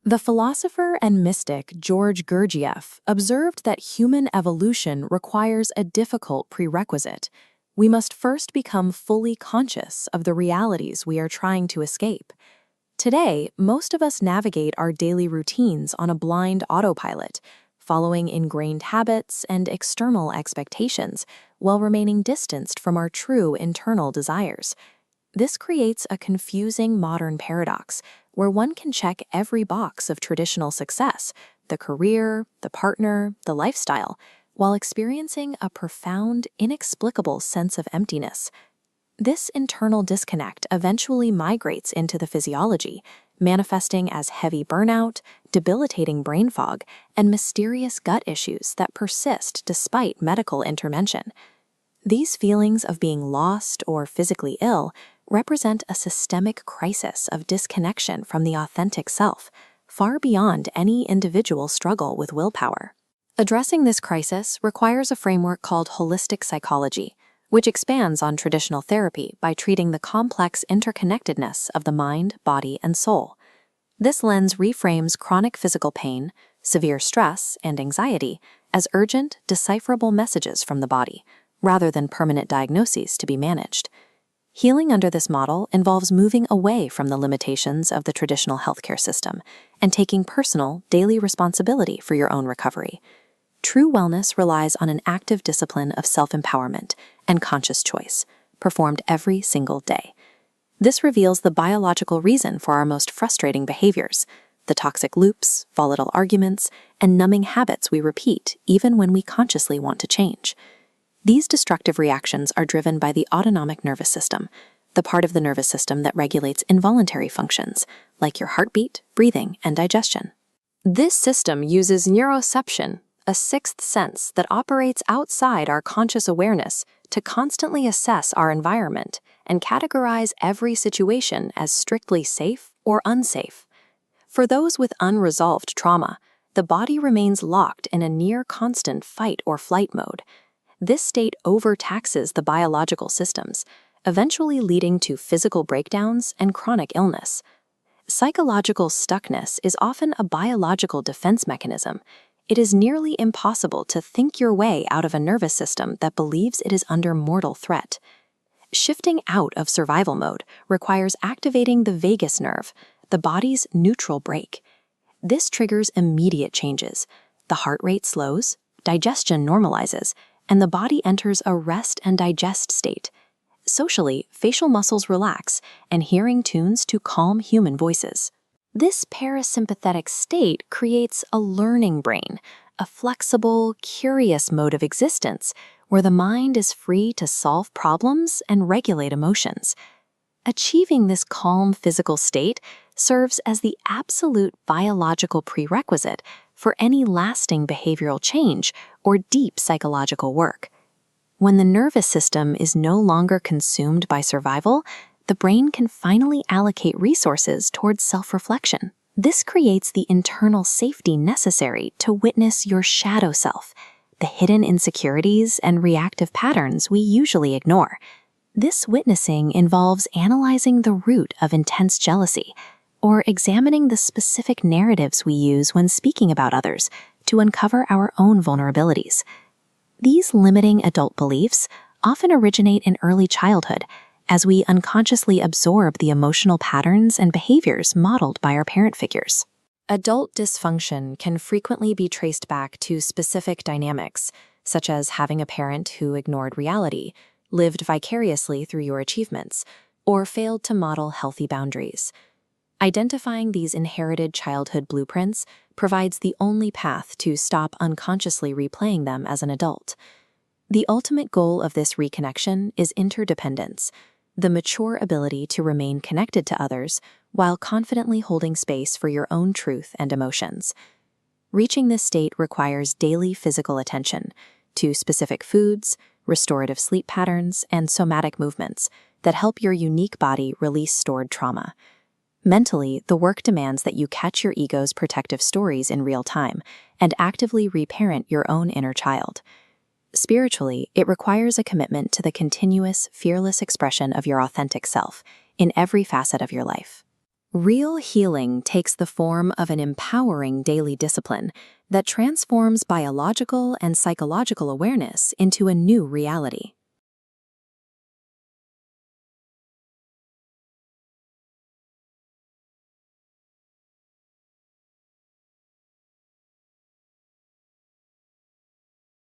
The philosopher and mystic George Gurdjieff observed that human evolution requires a difficult prerequisite. We must first become fully conscious of the realities we are trying to escape. Today, most of us navigate our daily routines on a blind autopilot, following ingrained habits and external expectations while remaining distanced from our true internal desires. This creates a confusing modern paradox where one can check every box of traditional success, the career, the partner, the lifestyle, while experiencing a profound, inexplicable sense of emptiness. This internal disconnect eventually migrates into the physiology, manifesting as heavy burnout, debilitating brain fog, and mysterious gut issues that persist despite medical intervention. These feelings of being lost or physically ill represent a systemic crisis of disconnection from the authentic self, far beyond any individual struggle with willpower. Addressing this crisis requires a framework called holistic psychology, which expands on traditional therapy by treating the complex interconnectedness of the mind, body, and soul. This lens reframes chronic physical pain, severe stress, and anxiety as urgent, decipherable messages from the body, rather than permanent diagnoses to be managed. Healing under this model involves moving away from the limitations of the traditional healthcare system and taking personal, daily responsibility for your own recovery. True wellness relies on an active discipline of self-empowerment and conscious choice, performed every single day. This reveals the biological reason for our most frustrating behaviors, the toxic loops, volatile arguments, and numbing habits we repeat even when we consciously want to change. These destructive reactions are driven by the autonomic nervous system, the part of the nervous system that regulates involuntary functions, like your heartbeat, breathing, and digestion. This system uses neuroception, a sixth sense that operates outside our conscious awareness to constantly assess our environment and categorize every situation as strictly safe or unsafe. For those with unresolved trauma, the body remains locked in a near-constant fight or flight mode. This state overtaxes the biological systems, eventually leading to physical breakdowns and chronic illness. Psychological stuckness is often a biological defense mechanism. It is nearly impossible to think your way out of a nervous system that believes it is under mortal threat. Shifting out of survival mode requires activating the vagus nerve, the body's neutral brake. This triggers immediate changes. The heart rate slows, digestion normalizes, and the body enters a rest and digest state. Socially, facial muscles relax, and hearing tunes to calm human voices. This parasympathetic state creates a learning brain, a flexible, curious mode of existence where the mind is free to solve problems and regulate emotions. Achieving this calm physical state serves as the absolute biological prerequisite for any lasting behavioral change or deep psychological work. When the nervous system is no longer consumed by survival, the brain can finally allocate resources towards self-reflection. This creates the internal safety necessary to witness your shadow self, the hidden insecurities and reactive patterns we usually ignore. This witnessing involves analyzing the root of intense jealousy, or examining the specific narratives we use when speaking about others to uncover our own vulnerabilities. These limiting adult beliefs often originate in early childhood as we unconsciously absorb the emotional patterns and behaviors modeled by our parent figures. Adult dysfunction can frequently be traced back to specific dynamics, such as having a parent who ignored reality, lived vicariously through your achievements, or failed to model healthy boundaries. Identifying these inherited childhood blueprints provides the only path to stop unconsciously replaying them as an adult. The ultimate goal of this reconnection is interdependence, the mature ability to remain connected to others while confidently holding space for your own truth and emotions. Reaching this state requires daily physical attention to specific foods, restorative sleep patterns, and somatic movements that help your unique body release stored trauma. Mentally, the work demands that you catch your ego's protective stories in real time and actively reparent your own inner child. Spiritually, it requires a commitment to the continuous, fearless expression of your authentic self in every facet of your life. Real healing takes the form of an empowering daily discipline that transforms biological and psychological awareness into a new reality.